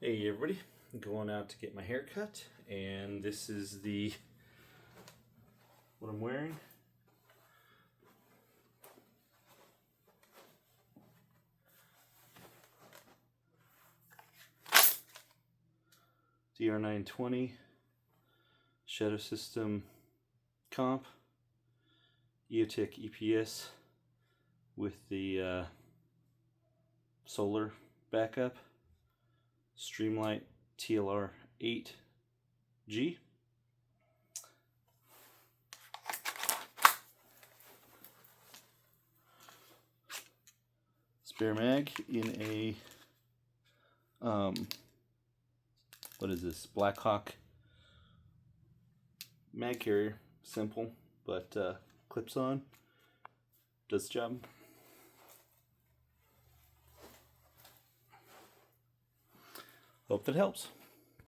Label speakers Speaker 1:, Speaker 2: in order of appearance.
Speaker 1: Hey everybody, going out to get my hair cut, and this is what I'm wearing. DR920 Shadow System comp, EOTech EPS with the solar backup, Streamlight TLR 8G. Spare mag in a what is this? Blackhawk mag carrier. Simple, but clips on. Does the job. Hope that helps.